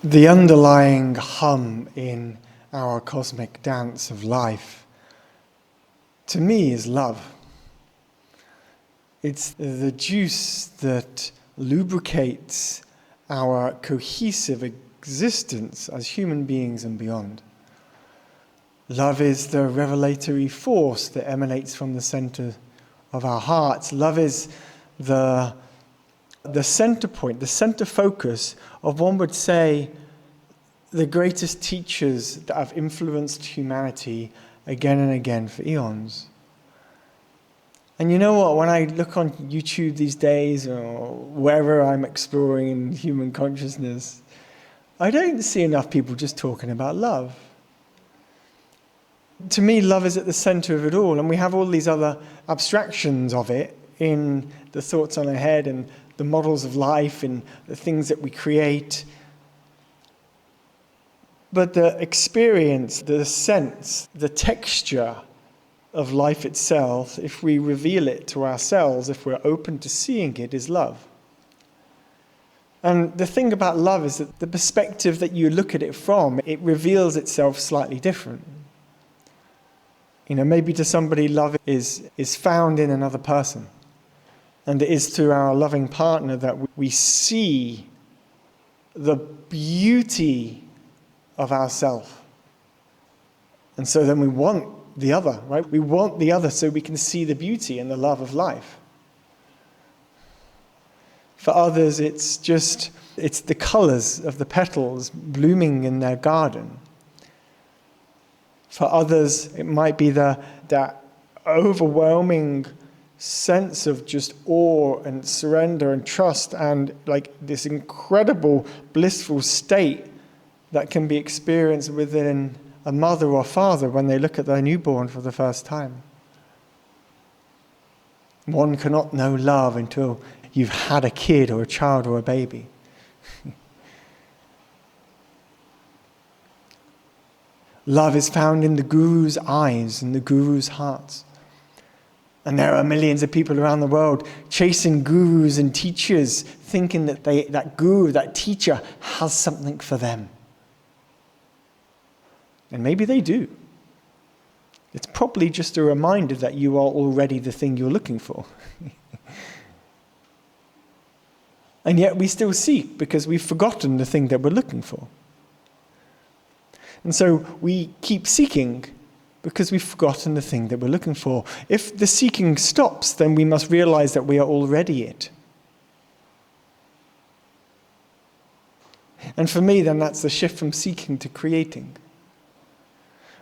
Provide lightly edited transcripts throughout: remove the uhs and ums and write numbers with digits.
The underlying hum in our cosmic dance of life, to me, is love. It's the juice that lubricates our cohesive existence as human beings and beyond. Love is the revelatory force that emanates from the center of our hearts. Love is the center point, the center focus of, one would say, the greatest teachers that have influenced humanity again and again for eons. And you know what, when I look on YouTube these days, or wherever I'm exploring in human consciousness, I don't see enough people just talking about love. To me, love is at the center of it all, and we have all these other abstractions of it in the thoughts on our head and the models of life and the things that we create. But the experience, the sense, the texture of life itself, if we reveal it to ourselves, if we're open to seeing it, is love. And the thing about love is that the perspective that you look at it from, it reveals itself slightly different. You know, maybe to somebody love is found in another person. And it is through our loving partner that we see the beauty of ourself. And so then we want the other, right? We want the other so we can see the beauty and the love of life. For others, it's the colors of the petals blooming in their garden. For others, it might be that overwhelming sense of just awe and surrender and trust and like this incredible blissful state that can be experienced within a mother or father when they look at their newborn for the first time. One cannot know love until you've had a kid or a child or a baby. Love is found in the guru's eyes and the guru's hearts. And there are millions of people around the world chasing gurus and teachers, thinking that that guru, that teacher, has something for them. And maybe they do. It's probably just a reminder that you are already the thing you're looking for. And yet we still seek because we've forgotten the thing that we're looking for. And so we keep seeking because we've forgotten the thing that we're looking for. If the seeking stops, then we must realize that we are already it. And for me, then that's the shift from seeking to creating.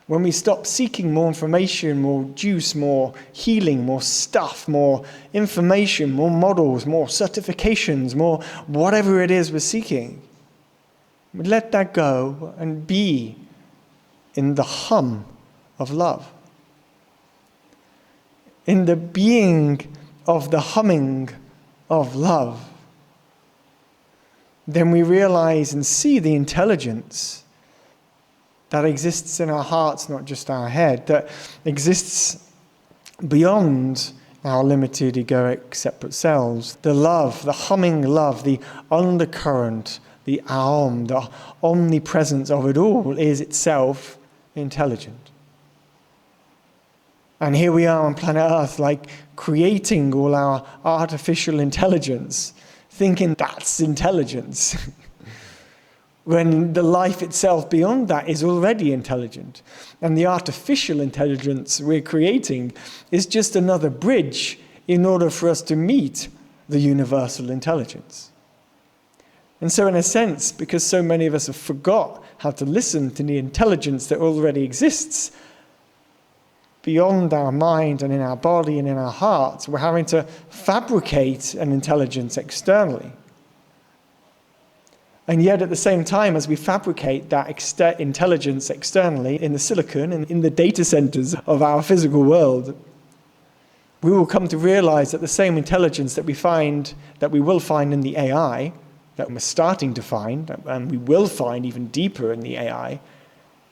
When we stop seeking more information, more juice, more healing, more stuff, more information, more models, more certifications, more whatever it is we're seeking, we let that go and be in the hum of love. In the being of the humming of love, then we realize and see the intelligence that exists in our hearts, not just our head, that exists beyond our limited egoic separate selves. The love, the humming love, the undercurrent, the aum, the omnipresence of it all is itself intelligent. And here we are on planet Earth, like creating all our artificial intelligence, thinking that's intelligence. When the life itself beyond that is already intelligent. And the artificial intelligence we're creating is just another bridge in order for us to meet the universal intelligence. And so in a sense, because so many of us have forgot how to listen to the intelligence that already exists beyond our mind and in our body and in our hearts, we're having to fabricate an intelligence externally. And yet at the same time, as we fabricate that intelligence externally in the silicon and in the data centers of our physical world, we will come to realize that the same intelligence that we will find in the AI, that we're starting to find, and we will find even deeper in the AI,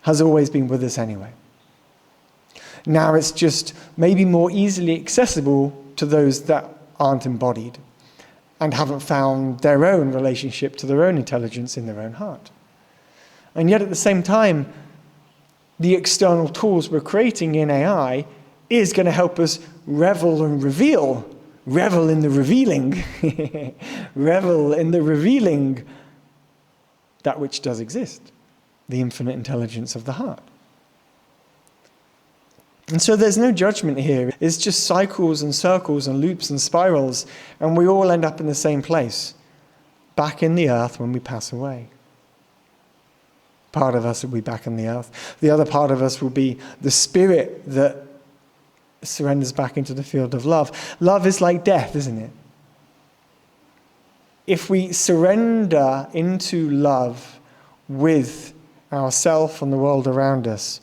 has always been with us anyway. Now it's just maybe more easily accessible to those that aren't embodied and haven't found their own relationship to their own intelligence in their own heart. And yet at the same time, the external tools we're creating in AI is going to help us revel and reveal. Revel in the revealing. Revel in the revealing that which does exist. The infinite intelligence of the heart. And so there's no judgment here. It's just cycles and circles and loops and spirals, and we all end up in the same place, back in the earth when we pass away. Part of us will be back in the earth. The other part of us will be the spirit that surrenders back into the field of love. Love is like death, isn't it? If we surrender into love with ourself and the world around us,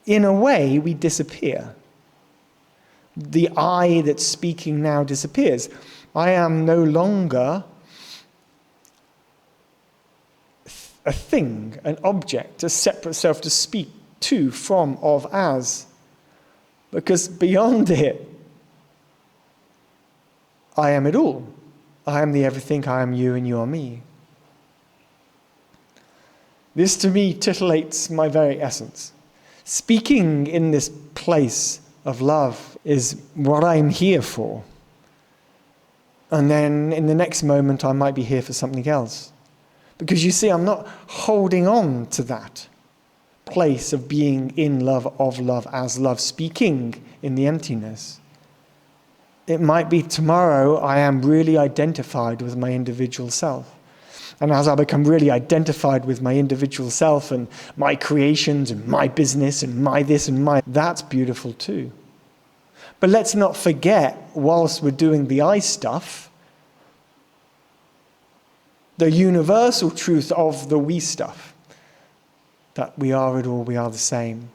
in a way, we disappear. The I that's speaking now disappears. I am no longer a thing, an object, a separate self to speak to, from, of, as. Because beyond it, I am it all. I am the everything, I am you, and you are me. This to me titillates my very essence. Speaking in this place of love is what I'm here for. And then in the next moment, I might be here for something else. Because you see, I'm not holding on to that place of being in love, of love, as love, speaking in the emptiness. It might be tomorrow I am really identified with my individual self. And as I become really identified with my individual self and my creations and my business and my this and my, that's beautiful too. But let's not forget, whilst we're doing the I stuff, the universal truth of the we stuff, that we are it all, we are the same.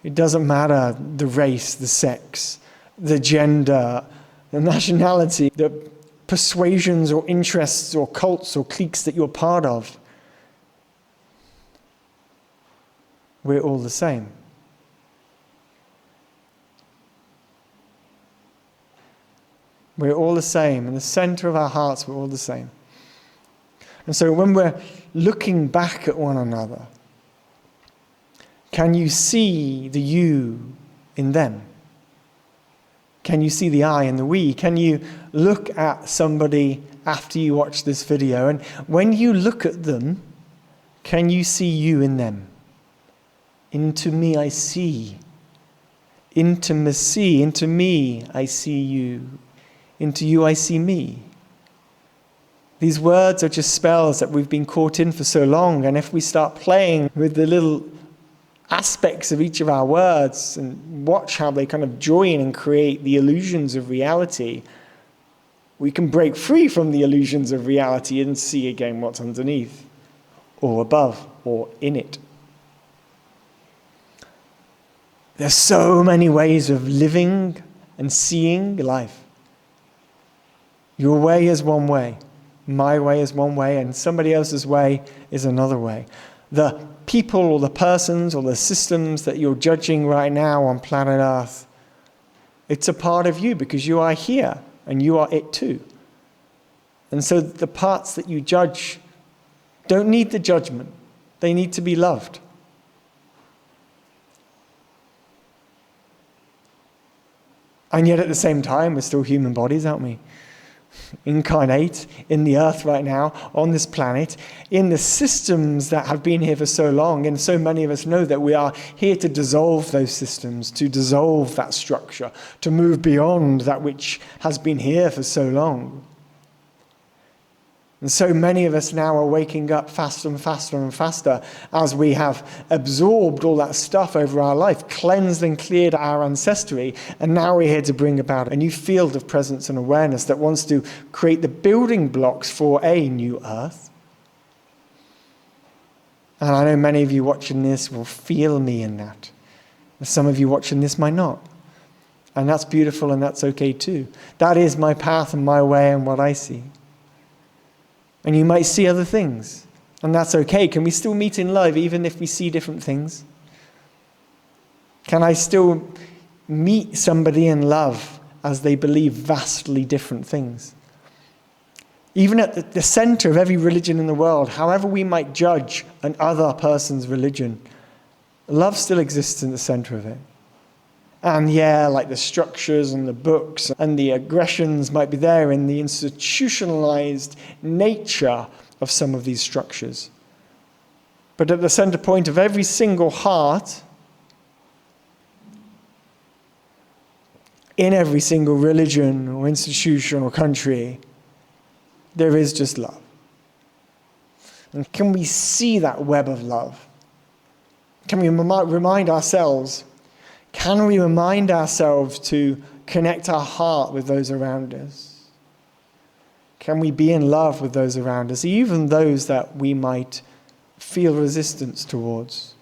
It doesn't matter the race, the sex, the gender, the nationality, the persuasions or interests or cults or cliques that you're part of. We're all the same. We're all the same. In the center of our hearts, we're all the same. And so when we're looking back at one another, can you see the you in them? Can you see the I and the we? Can you look at somebody after you watch this video, and when you look at them, can you see you in them? Into me I see. Intimacy. Into me I see you. Into you I see me. These words are just spells that we've been caught in for so long, and if we start playing with the little aspects of each of our words and watch how they kind of join and create the illusions of reality, we can break free from the illusions of reality and see again what's underneath, or above, or in it. There's so many ways of living and seeing life. Your way is one way, my way is one way, and somebody else's way is another way. The people or the persons or the systems that you're judging right now on planet Earth, it's a part of you because you are here and you are it too. And so the parts that you judge don't need the judgment. They need to be loved. And yet at the same time, we're still human bodies, aren't we? Incarnate in the earth right now, on this planet, in the systems that have been here for so long, and so many of us know that we are here to dissolve those systems, to dissolve that structure, to move beyond that which has been here for so long. And so many of us now are waking up faster and faster and faster as we have absorbed all that stuff over our life, cleansed and cleared our ancestry, and now we're here to bring about a new field of presence and awareness that wants to create the building blocks for a new earth. And I know many of you watching this will feel me in that. Some of you watching this might not. And that's beautiful and that's okay too. That is my path and my way and what I see. And you might see other things, and that's okay. Can we still meet in love even if we see different things? Can I still meet somebody in love as they believe vastly different things? Even at the center of every religion in the world, however we might judge an other person's religion, love still exists in the center of it. And yeah, like the structures and the books and the aggressions might be there in the institutionalized nature of some of these structures. But at the center point of every single heart, in every single religion or institution or country, there is just love. And can we see that web of love? Can we remind ourselves? Can we remind ourselves to connect our heart with those around us? Can we be in love with those around us, even those that we might feel resistance towards?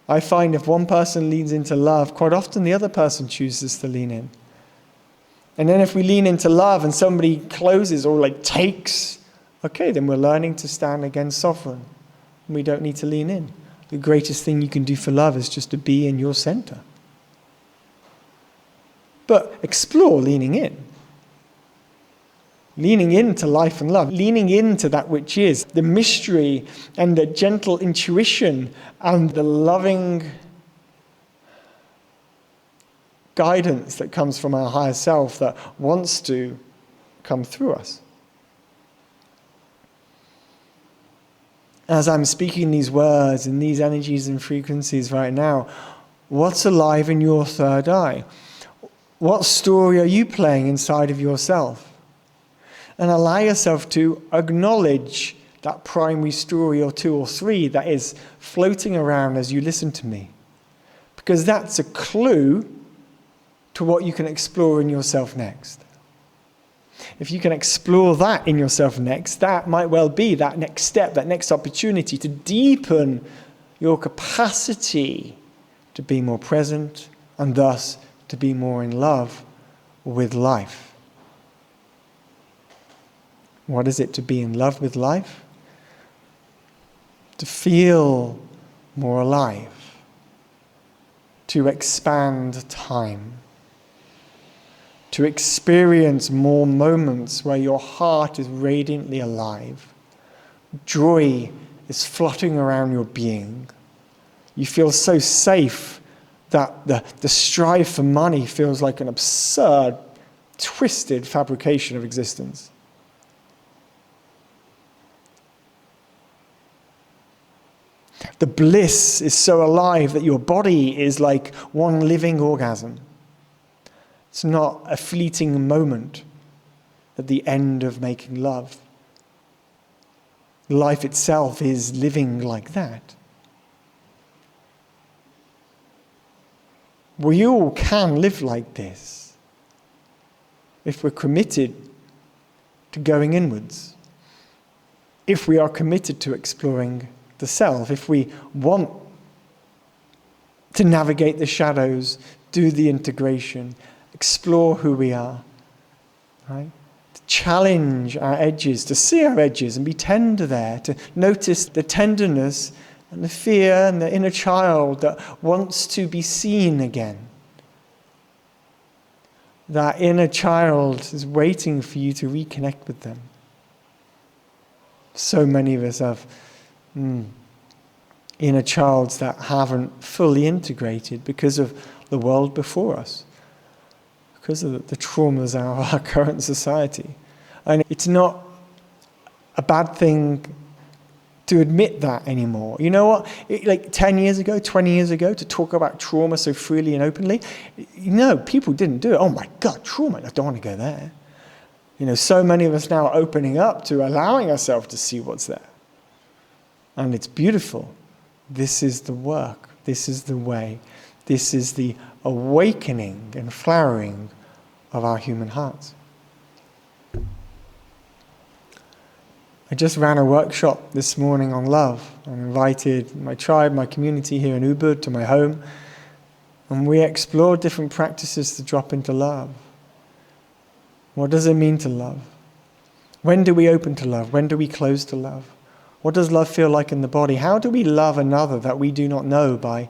I find if one person leans into love, quite often the other person chooses to lean in. And then if we lean into love and somebody closes or takes, okay, then we're learning to stand against sovereign. We don't need to lean in. The greatest thing you can do for love is just to be in your center. But explore leaning in. Leaning into life and love. Leaning into that which is the mystery and the gentle intuition and the loving guidance that comes from our higher self that wants to come through us. As I'm speaking these words and these energies and frequencies right now, what's alive in your third eye? What story are you playing inside of yourself? And allow yourself to acknowledge that primary story or two or three that is floating around as you listen to me. Because that's a clue to what you can explore in yourself next. If you can explore that in yourself next, that might well be that next step, that next opportunity to deepen your capacity to be more present and thus to be more in love with life. What is it to be in love with life? To feel more alive, to expand time, to experience more moments where your heart is radiantly alive. Joy is fluttering around your being. You feel so safe that the strive for money feels like an absurd, twisted fabrication of existence. The bliss is so alive that your body is like one living orgasm. It's not a fleeting moment at the end of making love. Life itself is living like that. We all can live like this if we're committed to going inwards, if we are committed to exploring the self, if we want to navigate the shadows, do the integration, explore who we are, right? To challenge our edges, to see our edges and be tender there, to notice the tenderness and the fear and the inner child that wants to be seen again. That inner child is waiting for you to reconnect with them. So many of us have inner childs that haven't fully integrated because of the world before us, because of the traumas of our current society. And it's not a bad thing to admit that anymore. You know what? 10 years ago, 20 years ago, to talk about trauma so freely and openly, people didn't do it. Oh my God, trauma, I don't want to go there. So many of us now are opening up to allowing ourselves to see what's there. And it's beautiful. This is the work. This is the way. This is the awakening and flowering of our human hearts. I just ran a workshop this morning on love. I invited my tribe, my community here in Ubud to my home, and we explored different practices to drop into love. What does it mean to love? When do we open to love? When do we close to love? What does love feel like in the body? How do we love another that we do not know by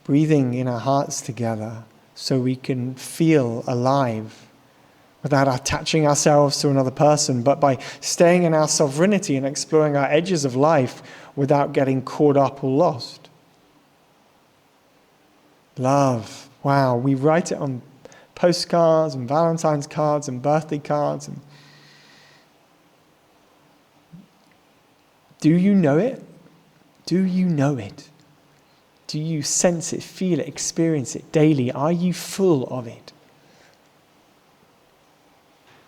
breathing in our hearts together so we can feel alive without attaching ourselves to another person, but by staying in our sovereignty and exploring our edges of life without getting caught up or lost. Love. Wow, we write it on postcards and Valentine's cards and birthday cards. And do you know it? Do you know it? Do you sense it, feel it, experience it daily? Are you full of it?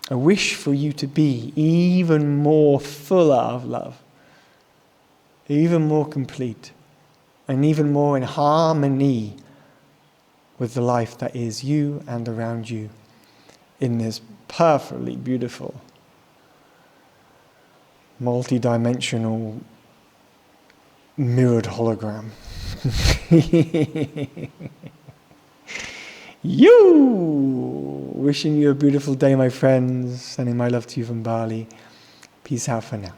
I wish for you to be even more fuller of love, even more complete, and even more in harmony with the life that is you and around you in this perfectly beautiful, multi-dimensional, mirrored hologram. You! Wishing you a beautiful day, my friends. Sending my love to you from Bali. Peace out for now.